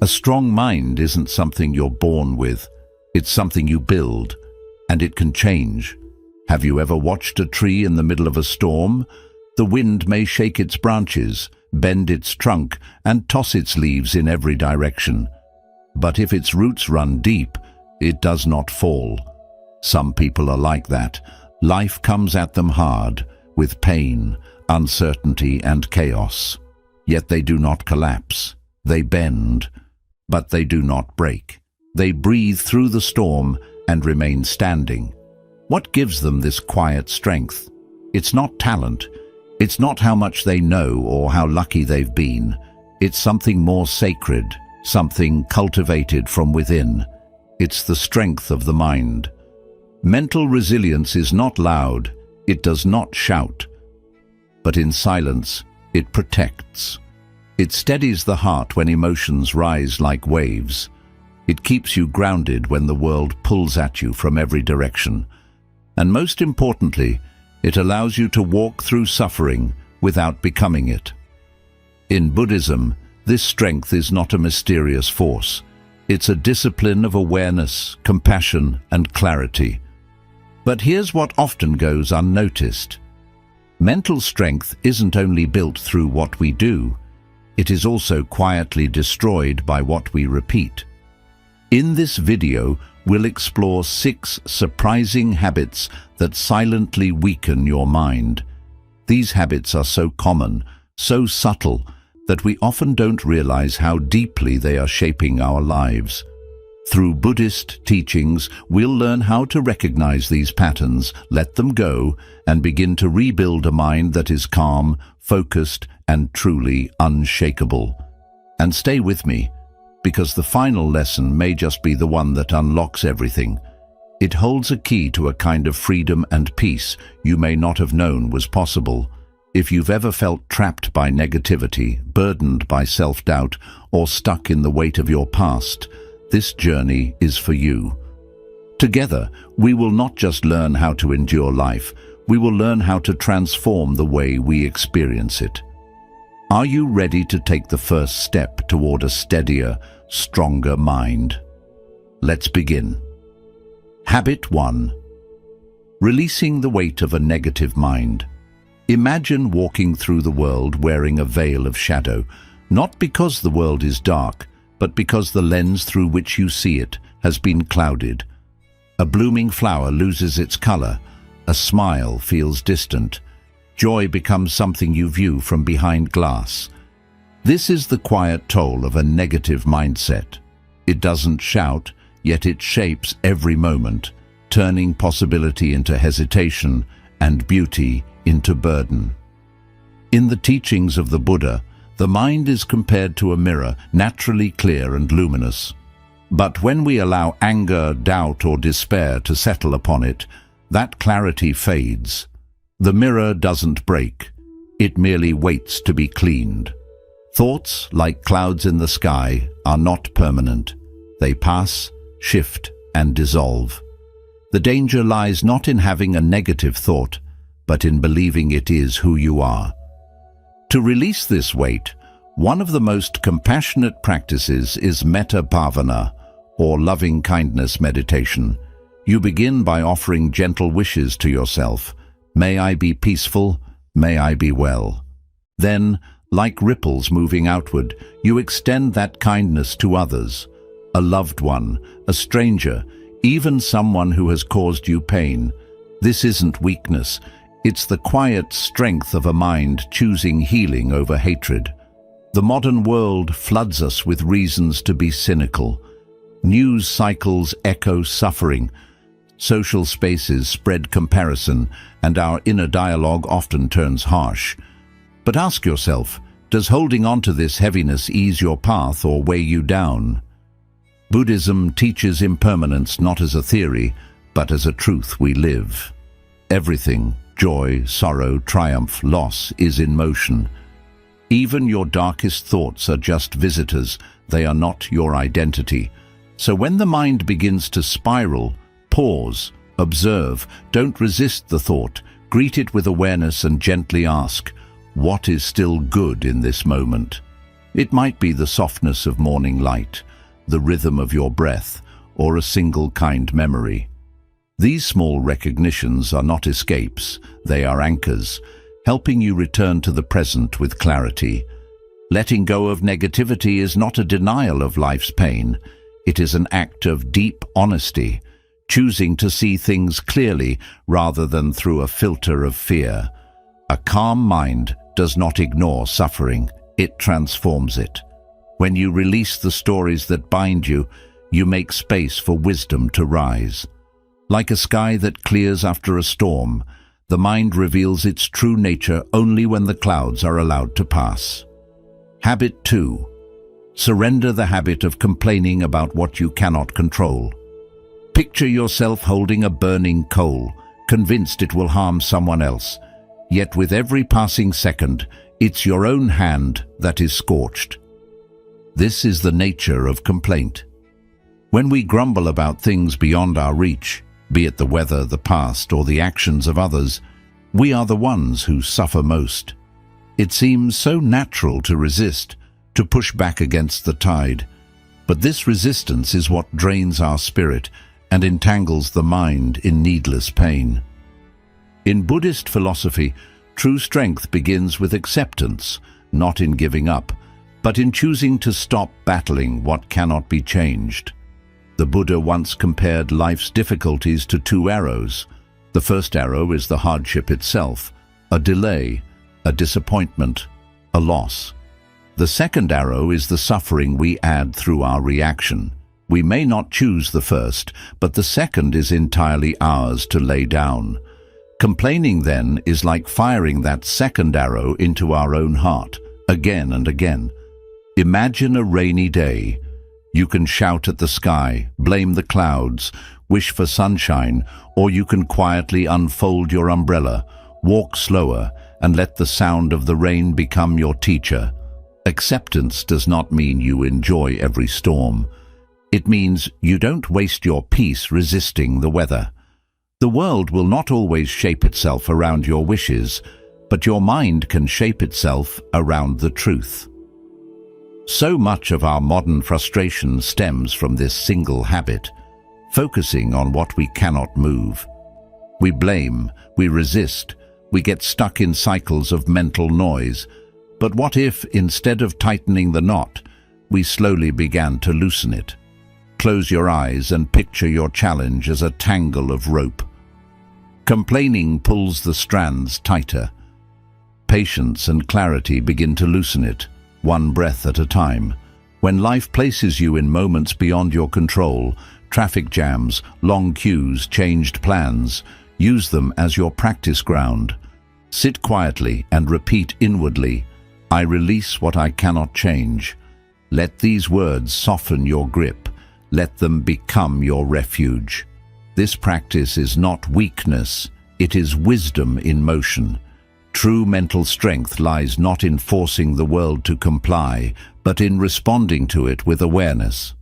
A strong mind isn't something you're born with. It's something you build, and it can change. Have you ever watched a tree in the middle of a storm? The wind may shake its branches, bend its trunk, and toss its leaves in every direction. But if its roots run deep, it does not fall. Some people are like that. Life comes at them hard, with pain, uncertainty, and chaos. Yet they do not collapse. They bend, but they do not break. They breathe through the storm and remain standing. What gives them this quiet strength? It's not talent. It's not how much they know or how lucky they've been. It's something more sacred, something cultivated from within. It's the strength of the mind. Mental resilience is not loud. It does not shout. But in silence, it protects. It steadies the heart when emotions rise like waves. It keeps you grounded when the world pulls at you from every direction. And most importantly, it allows you to walk through suffering without becoming it. In Buddhism, this strength is not a mysterious force. It's a discipline of awareness, compassion, and clarity. But here's what often goes unnoticed. Mental strength isn't only built through what we do, it is also quietly destroyed by what we repeat. In this video, we'll explore 6 surprising habits that silently weaken your mind. These habits are so common, so subtle, that we often don't realize how deeply they are shaping our lives. Through Buddhist teachings, we'll learn how to recognize these patterns, let them go, and begin to rebuild a mind that is calm, focused, and truly unshakable. And stay with me, because the final lesson may just be the one that unlocks everything. It holds a key to a kind of freedom and peace you may not have known was possible. If you've ever felt trapped by negativity, burdened by self-doubt, or stuck in the weight of your past, this journey is for you. Together, we will not just learn how to endure life, we will learn how to transform the way we experience it. Are you ready to take the first step toward a steadier, stronger mind? Let's begin. Habit 1. Releasing the weight of a negative mind. Imagine walking through the world wearing a veil of shadow, not because the world is dark, but because the lens through which you see it has been clouded. A blooming flower loses its color, a smile feels distant, joy becomes something you view from behind glass. This is the quiet toll of a negative mindset. It doesn't shout, yet it shapes every moment, turning possibility into hesitation and beauty into burden. In the teachings of the Buddha, the mind is compared to a mirror, naturally clear and luminous. But when we allow anger, doubt, or despair to settle upon it, that clarity fades. The mirror doesn't break. It merely waits to be cleaned. Thoughts, like clouds in the sky, are not permanent. They pass, shift, and dissolve. The danger lies not in having a negative thought, but in believing it is who you are. To release this weight, one of the most compassionate practices is metta bhavana, or loving-kindness meditation. You begin by offering gentle wishes to yourself. May I be peaceful, may I be well. Then, like ripples moving outward, you extend that kindness to others, a loved one, a stranger, even someone who has caused you pain. This isn't weakness. It's the quiet strength of a mind choosing healing over hatred. The modern world floods us with reasons to be cynical. News cycles echo suffering. Social spaces spread comparison, and our inner dialogue often turns harsh. But ask yourself, does holding on to this heaviness ease your path or weigh you down? Buddhism teaches impermanence not as a theory, but as a truth we live. Everything, joy, sorrow, triumph, loss, is in motion. Even your darkest thoughts are just visitors. They are not your identity. So when the mind begins to spiral, pause, observe, don't resist the thought, greet it with awareness and gently ask, what is still good in this moment? It might be the softness of morning light, the rhythm of your breath, or a single kind memory. These small recognitions are not escapes, they are anchors, helping you return to the present with clarity. Letting go of negativity is not a denial of life's pain. It is an act of deep honesty, choosing to see things clearly rather than through a filter of fear. A calm mind does not ignore suffering, it transforms it. When you release the stories that bind you, you make space for wisdom to rise. Like a sky that clears after a storm, the mind reveals its true nature only when the clouds are allowed to pass. Habit 2. Surrender the habit of complaining about what you cannot control. Picture yourself holding a burning coal, convinced it will harm someone else. Yet with every passing second, it's your own hand that is scorched. This is the nature of complaint. When we grumble about things beyond our reach, be it the weather, the past, or the actions of others, we are the ones who suffer most. It seems so natural to resist, to push back against the tide. But this resistance is what drains our spirit and entangles the mind in needless pain. In Buddhist philosophy, true strength begins with acceptance, not in giving up, but in choosing to stop battling what cannot be changed. The Buddha once compared life's difficulties to two arrows. The first arrow is the hardship itself, a delay, a disappointment, a loss. The second arrow is the suffering we add through our reaction. We may not choose the first, but the second is entirely ours to lay down. Complaining, then, is like firing that second arrow into our own heart, again and again. Imagine a rainy day. You can shout at the sky, blame the clouds, wish for sunshine, or you can quietly unfold your umbrella, walk slower, and let the sound of the rain become your teacher. Acceptance does not mean you enjoy every storm. It means you don't waste your peace resisting the weather. The world will not always shape itself around your wishes, but your mind can shape itself around the truth. So much of our modern frustration stems from this single habit, focusing on what we cannot move. We blame, we resist, we get stuck in cycles of mental noise. But what if, instead of tightening the knot, we slowly began to loosen it? Close your eyes and picture your challenge as a tangle of rope. Complaining pulls the strands tighter. Patience and clarity begin to loosen it, one breath at a time. When life places you in moments beyond your control, traffic jams, long queues, changed plans, use them as your practice ground. Sit quietly and repeat inwardly, "I release what I cannot change." Let these words soften your grip. Let them become your refuge. This practice is not weakness, it is wisdom in motion. True mental strength lies not in forcing the world to comply, but in responding to it with awareness.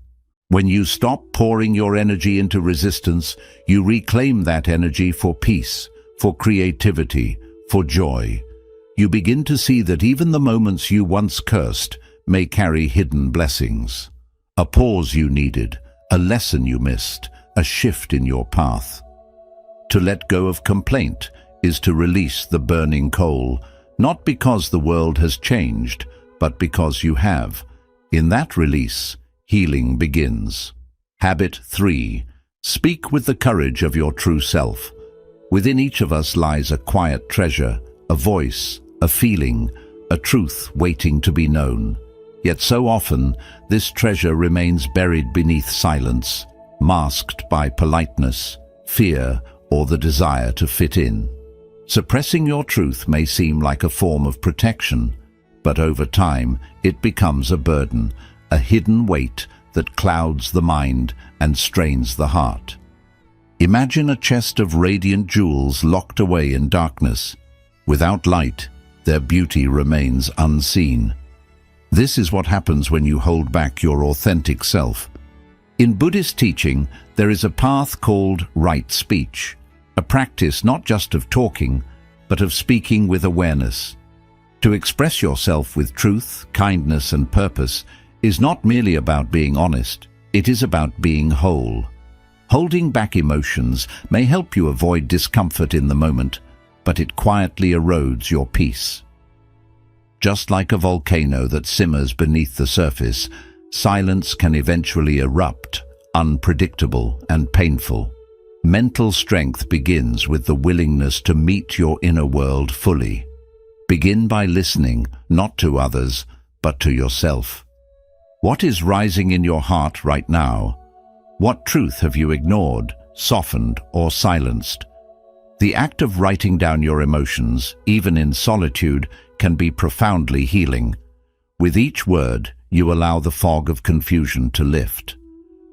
When you stop pouring your energy into resistance, you reclaim that energy for peace, for creativity, for joy. You begin to see that even the moments you once cursed may carry hidden blessings. A pause you needed, a lesson you missed, a shift in your path. To let go of complaint is to release the burning coal, not because the world has changed, but because you have. In that release, healing begins. Habit 3. Speak with the courage of your true self. Within each of us lies a quiet treasure, a voice, a feeling, a truth waiting to be known. Yet so often, this treasure remains buried beneath silence, masked by politeness, fear, or the desire to fit in. Suppressing your truth may seem like a form of protection, but over time it becomes a burden, a hidden weight that clouds the mind and strains the heart. Imagine a chest of radiant jewels locked away in darkness. Without light, their beauty remains unseen. This is what happens when you hold back your authentic self. In Buddhist teaching, there is a path called right speech, a practice not just of talking, but of speaking with awareness. To express yourself with truth, kindness, and purpose is not merely about being honest, it is about being whole. Holding back emotions may help you avoid discomfort in the moment, but it quietly erodes your peace. Just like a volcano that simmers beneath the surface, silence can eventually erupt, unpredictable and painful. Mental strength begins with the willingness to meet your inner world fully. Begin by listening, not to others, but to yourself. What is rising in your heart right now? What truth have you ignored, softened, or silenced? The act of writing down your emotions, even in solitude, can be profoundly healing. With each word, you allow the fog of confusion to lift.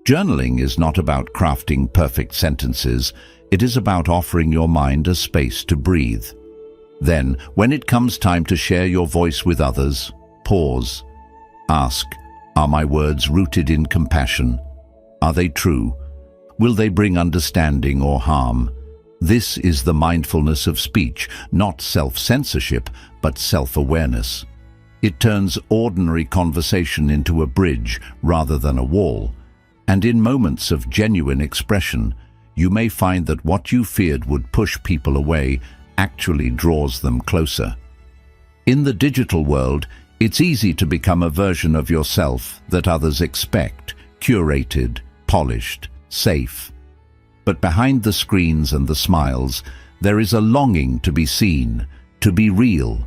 Journaling is not about crafting perfect sentences, it is about offering your mind a space to breathe. Then, when it comes time to share your voice with others, pause. Ask, are my words rooted in compassion? Are they true? Will they bring understanding or harm? This is the mindfulness of speech, not self-censorship, but self-awareness. It turns ordinary conversation into a bridge rather than a wall. And in moments of genuine expression, you may find that what you feared would push people away actually draws them closer. In the digital world, it's easy to become a version of yourself that others expect, curated, polished, safe. But behind the screens and the smiles, there is a longing to be seen, to be real.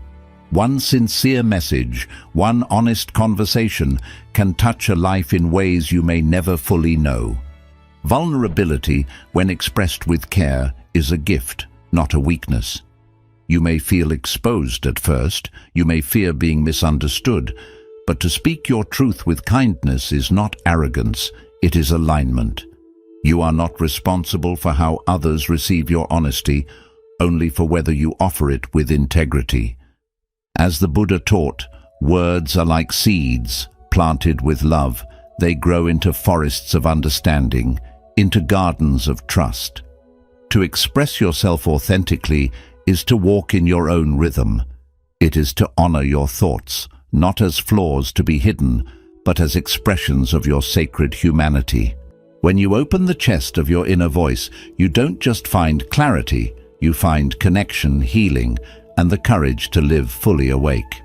One sincere message, one honest conversation can touch a life in ways you may never fully know. Vulnerability, when expressed with care, is a gift, not a weakness. You may feel exposed at first, you may fear being misunderstood, but to speak your truth with kindness is not arrogance, it is alignment. You are not responsible for how others receive your honesty, only for whether you offer it with integrity. As the Buddha taught, words are like seeds, planted with love. They grow into forests of understanding, into gardens of trust. To express yourself authentically is to walk in your own rhythm. It is to honor your thoughts, not as flaws to be hidden, but as expressions of your sacred humanity. When you open the chest of your inner voice, you don't just find clarity, you find connection, healing, and the courage to live fully awake.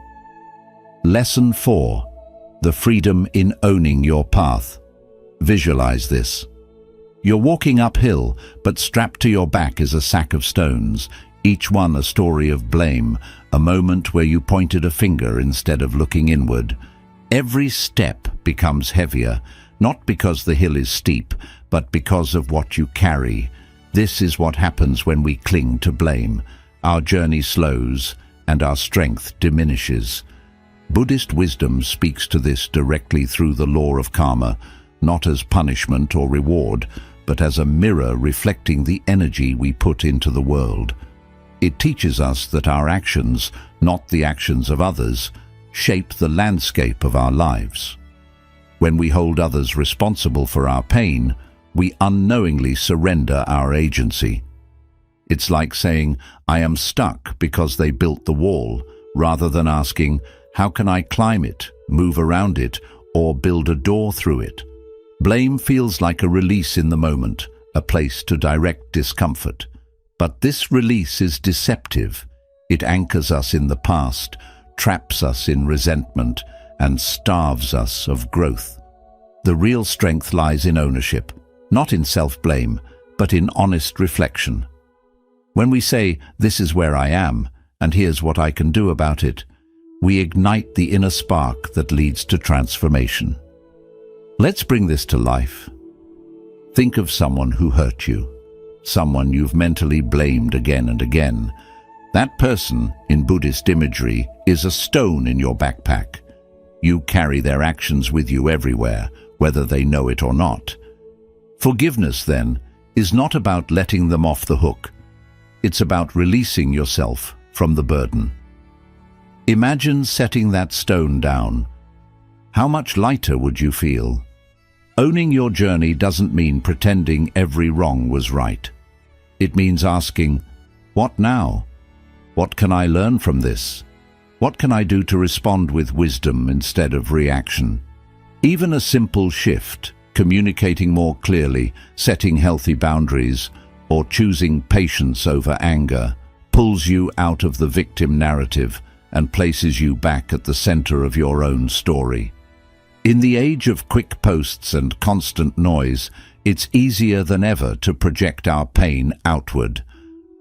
Lesson 4. The freedom in owning your path. Visualize this. You're walking uphill, but strapped to your back is a sack of stones, each one a story of blame, a moment where you pointed a finger instead of looking inward. Every step becomes heavier, not because the hill is steep, but because of what you carry. This is what happens when we cling to blame. Our journey slows, and our strength diminishes. Buddhist wisdom speaks to this directly through the law of karma, not as punishment or reward, but as a mirror reflecting the energy we put into the world. It teaches us that our actions, not the actions of others, shape the landscape of our lives. When we hold others responsible for our pain, we unknowingly surrender our agency. It's like saying, I am stuck because they built the wall, rather than asking, how can I climb it, move around it, or build a door through it? Blame feels like a release in the moment, a place to direct discomfort. But this release is deceptive. It anchors us in the past, traps us in resentment, and starves us of growth. The real strength lies in ownership, not in self-blame, but in honest reflection. When we say, this is where I am, and here's what I can do about it, we ignite the inner spark that leads to transformation. Let's bring this to life. Think of someone who hurt you, someone you've mentally blamed again and again. That person, in Buddhist imagery, is a stone in your backpack. You carry their actions with you everywhere, whether they know it or not. Forgiveness, then, is not about letting them off the hook. It's about releasing yourself from the burden. Imagine setting that stone down. How much lighter would you feel? Owning your journey doesn't mean pretending every wrong was right. It means asking, what now? What can I learn from this? What can I do to respond with wisdom instead of reaction? Even a simple shift, communicating more clearly, setting healthy boundaries, or choosing patience over anger, pulls you out of the victim narrative and places you back at the center of your own story. In the age of quick posts and constant noise, it's easier than ever to project our pain outward.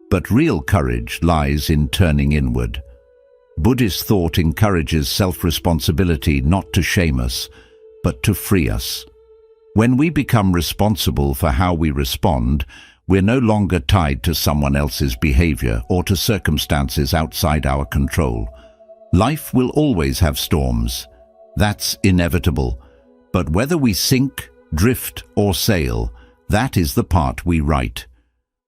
But real courage lies in turning inward. Buddhist thought encourages self-responsibility not to shame us, but to free us. When we become responsible for how we respond, we're no longer tied to someone else's behavior or to circumstances outside our control. Life will always have storms. That's inevitable. But whether we sink, drift, or sail, that is the part we write.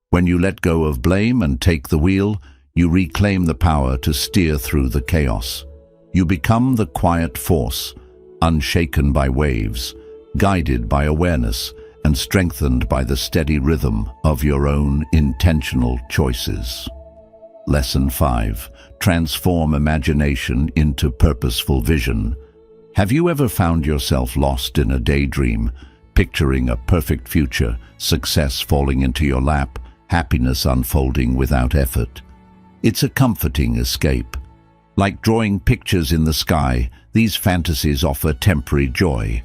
When you let go of blame and take the wheel, you reclaim the power to steer through the chaos. You become the quiet force, unshaken by waves, guided by awareness, and strengthened by the steady rhythm of your own intentional choices. Lesson 5. Transform imagination into purposeful vision. Have you ever found yourself lost in a daydream, picturing a perfect future, success falling into your lap, happiness unfolding without effort? It's a comforting escape. Like drawing pictures in the sky, these fantasies offer temporary joy.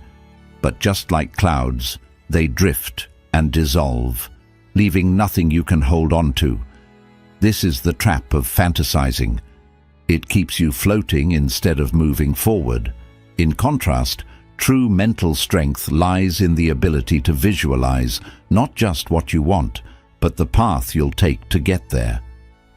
But just like clouds, they drift and dissolve, leaving nothing you can hold on to. This is the trap of fantasizing. It keeps you floating instead of moving forward. In contrast, true mental strength lies in the ability to visualize not just what you want, but the path you'll take to get there.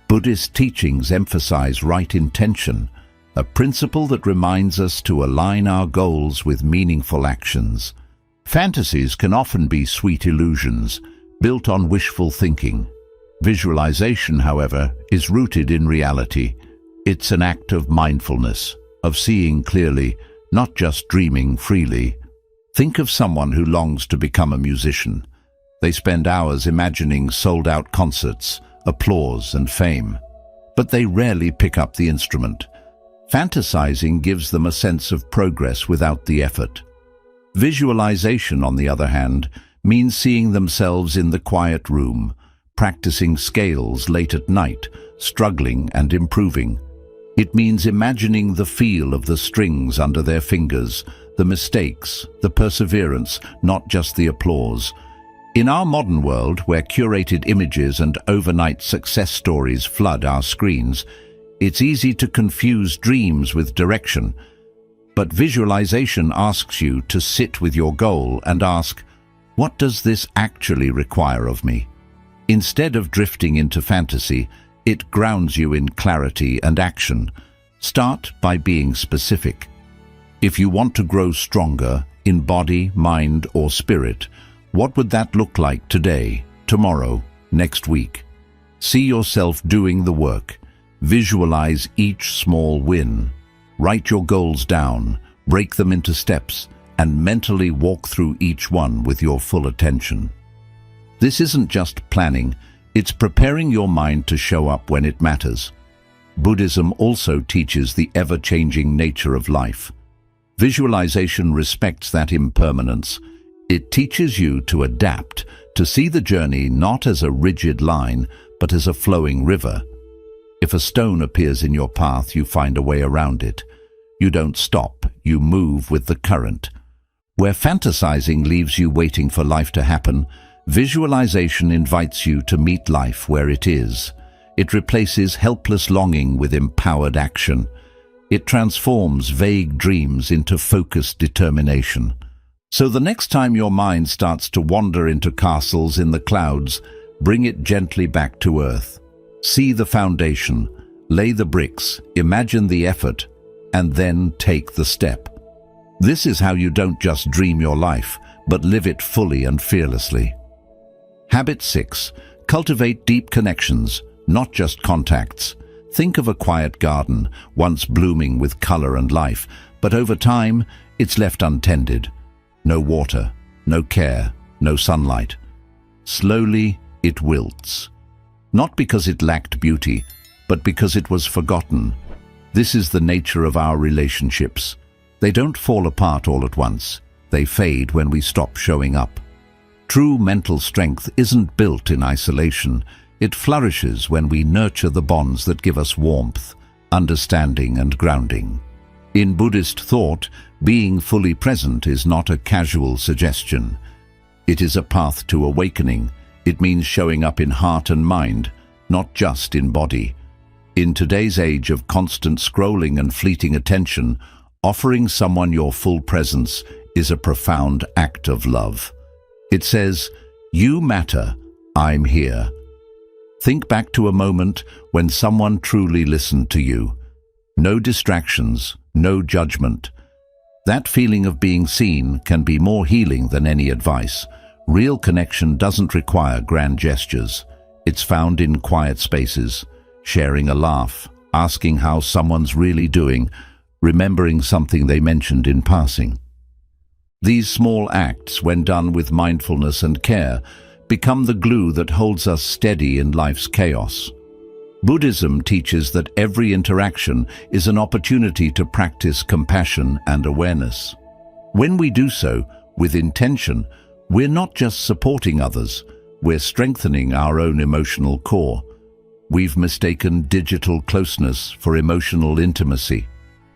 Buddhist teachings emphasize right intention, a principle that reminds us to align our goals with meaningful actions. Fantasies can often be sweet illusions, built on wishful thinking. Visualization, however, is rooted in reality. It's an act of mindfulness, of seeing clearly, not just dreaming freely. Think of someone who longs to become a musician. They spend hours imagining sold-out concerts, applause and fame. But they rarely pick up the instrument. Fantasizing gives them a sense of progress without the effort. Visualization, on the other hand, means seeing themselves in the quiet room, practicing scales late at night, struggling and improving. It means imagining the feel of the strings under their fingers, the mistakes, the perseverance, not just the applause. In our modern world, where curated images and overnight success stories flood our screens, it's easy to confuse dreams with direction. But visualization asks you to sit with your goal and ask, what does this actually require of me? Instead of drifting into fantasy, it grounds you in clarity and action. Start by being specific. If you want to grow stronger in body, mind, or spirit, what would that look like today, tomorrow, next week? See yourself doing the work. Visualize each small win. Write your goals down, break them into steps, and mentally walk through each one with your full attention. This isn't just planning, it's preparing your mind to show up when it matters. Buddhism also teaches the ever-changing nature of life. Visualization respects that impermanence. It teaches you to adapt, to see the journey not as a rigid line, but as a flowing river. If a stone appears in your path, you find a way around it. You don't stop, you move with the current. Where fantasizing leaves you waiting for life to happen, visualization invites you to meet life where it is. It replaces helpless longing with empowered action. It transforms vague dreams into focused determination. So the next time your mind starts to wander into castles in the clouds, bring it gently back to earth. See the foundation, lay the bricks, imagine the effort, and then take the step. This is how you don't just dream your life, but live it fully and fearlessly. Habit 6. Cultivate deep connections, not just contacts. Think of a quiet garden, once blooming with color and life, but over time, it's left untended. No water, no care, no sunlight. Slowly, it wilts. Not because it lacked beauty, but because it was forgotten. This is the nature of our relationships. They don't fall apart all at once. They fade when we stop showing up. True mental strength isn't built in isolation. It flourishes when we nurture the bonds that give us warmth, understanding, and grounding. In Buddhist thought, being fully present is not a casual suggestion. It is a path to awakening. It means showing up in heart and mind, not just in body. In today's age of constant scrolling and fleeting attention, offering someone your full presence is a profound act of love. It says, "You matter, I'm here." Think back to a moment when someone truly listened to you. No distractions, no judgment. That feeling of being seen can be more healing than any advice. Real connection doesn't require grand gestures. It's found in quiet spaces, sharing a laugh, asking how someone's really doing, remembering something they mentioned in passing. These small acts, when done with mindfulness and care, become the glue that holds us steady in life's chaos. Buddhism teaches that every interaction is an opportunity to practice compassion and awareness. When we do so, with intention, we're not just supporting others, we're strengthening our own emotional core. We've mistaken digital closeness for emotional intimacy.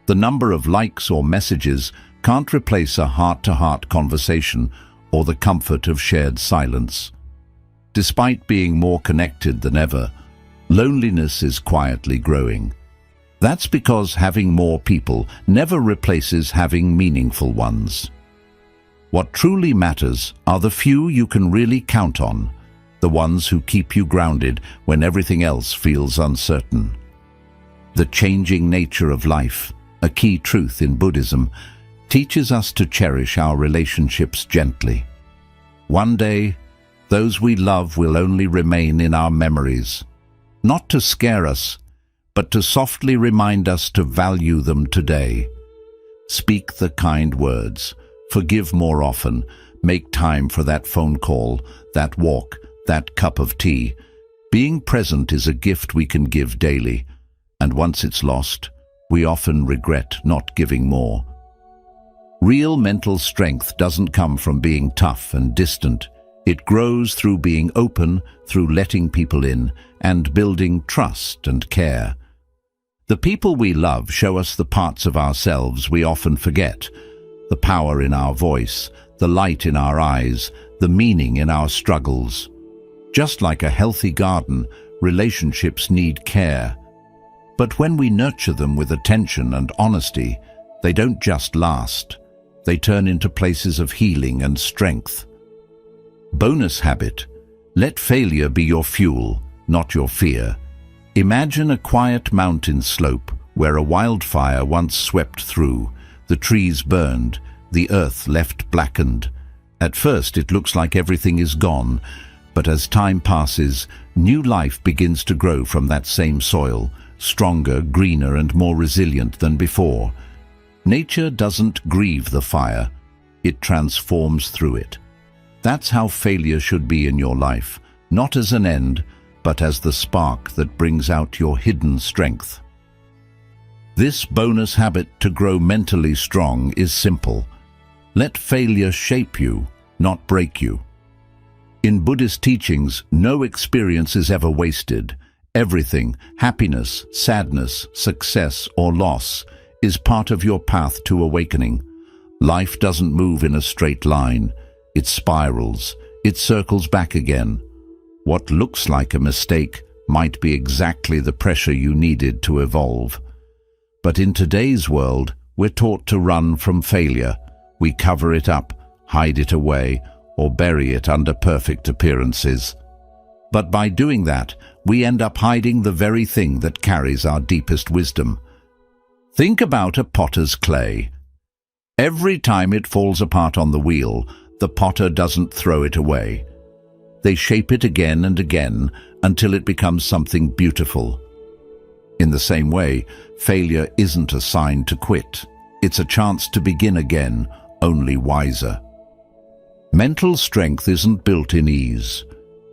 The number of likes or messages can't replace a heart-to-heart conversation or the comfort of shared silence. Despite being more connected than ever, loneliness is quietly growing. That's because having more people never replaces having meaningful ones. What truly matters are the few you can really count on, the ones who keep you grounded when everything else feels uncertain. The changing nature of life, a key truth in Buddhism, teaches us to cherish our relationships gently. One day, those we love will only remain in our memories, not to scare us, but to softly remind us to value them today. Speak the kind words, forgive more often, make time for that phone call, that walk, that cup of tea. Being present is a gift we can give daily, and once it's lost, we often regret not giving more. Real mental strength doesn't come from being tough and distant. It grows through being open, through letting people in, and building trust and care. The people we love show us the parts of ourselves we often forget, the power in our voice, the light in our eyes, the meaning in our struggles. Just like a healthy garden, relationships need care. But when we nurture them with attention and honesty, they don't just last. They turn into places of healing and strength. Bonus habit: let failure be your fuel, not your fear. Imagine a quiet mountain slope where a wildfire once swept through. The trees burned, the earth left blackened. At first it looks like everything is gone, but as time passes, new life begins to grow from that same soil, stronger, greener, and more resilient than before. Nature doesn't grieve the fire, it transforms through it. That's how failure should be in your life, not as an end, but as the spark that brings out your hidden strength. This bonus habit to grow mentally strong is simple. Let failure shape you, not break you. In Buddhist teachings, no experience is ever wasted. Everything, happiness, sadness, success, or loss, is part of your path to awakening. Life doesn't move in a straight line. It spirals. It circles back again. What looks like a mistake might be exactly the pressure you needed to evolve. But in today's world, we're taught to run from failure. We cover it up, hide it away, or bury it under perfect appearances. But by doing that, we end up hiding the very thing that carries our deepest wisdom. Think about a potter's clay. Every time it falls apart on the wheel, the potter doesn't throw it away. They shape it again and again until it becomes something beautiful. In the same way, failure isn't a sign to quit. It's a chance to begin again, only wiser. Mental strength isn't built in ease.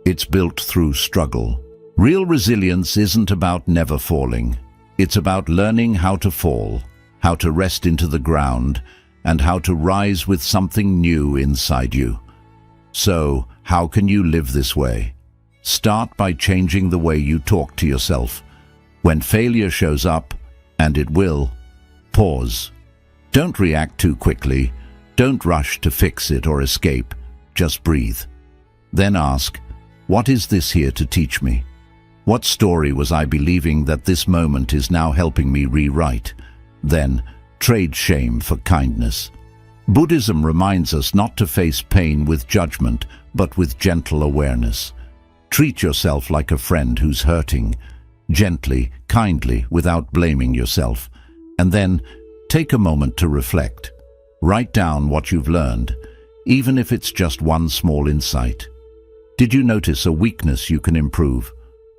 It's built through struggle. Real resilience isn't about never falling. It's about learning how to fall, how to rest into the ground, and how to rise with something new inside you. So, how can you live this way? Start by changing the way you talk to yourself. When failure shows up, and it will, pause. Don't react too quickly. Don't rush to fix it or escape. Just breathe. Then ask, what is this here to teach me? What story was I believing that this moment is now helping me rewrite? Then, trade shame for kindness. Buddhism reminds us not to face pain with judgment, but with gentle awareness. Treat yourself like a friend who's hurting, gently, kindly, without blaming yourself. And then, take a moment to reflect. Write down what you've learned, even if it's just one small insight. Did you notice a weakness you can improve?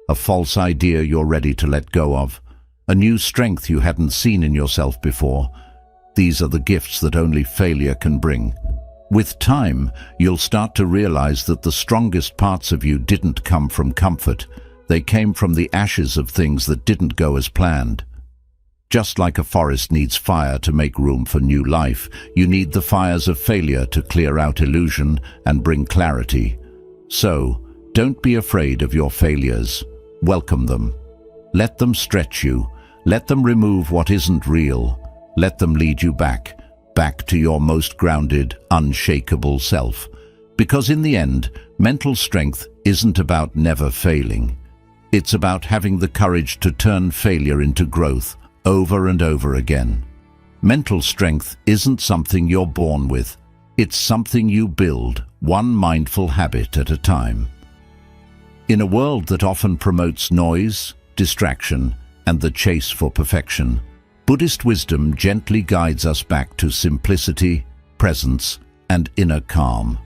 A false idea you're ready to let go of? A new strength you hadn't seen in yourself before? These are the gifts that only failure can bring. With time, you'll start to realize that the strongest parts of you didn't come from comfort. They came from the ashes of things that didn't go as planned. Just like a forest needs fire to make room for new life, you need the fires of failure to clear out illusion and bring clarity. So, don't be afraid of your failures. Welcome them. Let them stretch you. Let them remove what isn't real. Let them lead you back to your most grounded, unshakable self. Because in the end, mental strength isn't about never failing. It's about having the courage to turn failure into growth over and over again. Mental strength isn't something you're born with. It's something you build, one mindful habit at a time. In a world that often promotes noise, distraction, and the chase for perfection, Buddhist wisdom gently guides us back to simplicity, presence, and inner calm.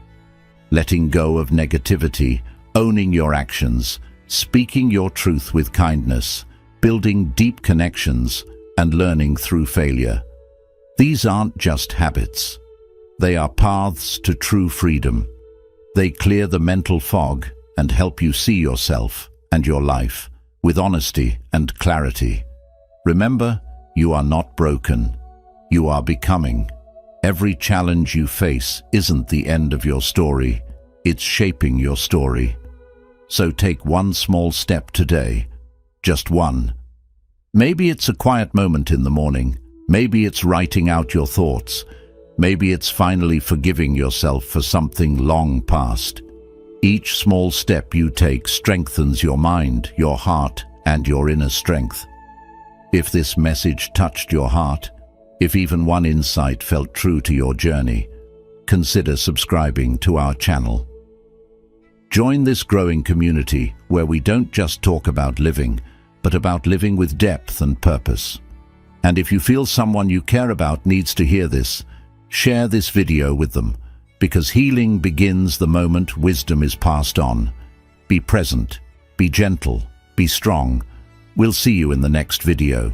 Letting go of negativity, owning your actions, speaking your truth with kindness, building deep connections, and learning through failure. These aren't just habits. They are paths to true freedom. They clear the mental fog and help you see yourself and your life with honesty and clarity. Remember, you are not broken. You are becoming. Every challenge you face isn't the end of your story. It's shaping your story. So take one small step today. Just one. Maybe it's a quiet moment in the morning. Maybe it's writing out your thoughts. Maybe it's finally forgiving yourself for something long past. Each small step you take strengthens your mind, your heart, and your inner strength. If this message touched your heart, if even one insight felt true to your journey, consider subscribing to our channel. Join this growing community where we don't just talk about living, but about living with depth and purpose. And if you feel someone you care about needs to hear this, share this video with them, because healing begins the moment wisdom is passed on. Be present, be gentle, be strong. We'll see you in the next video.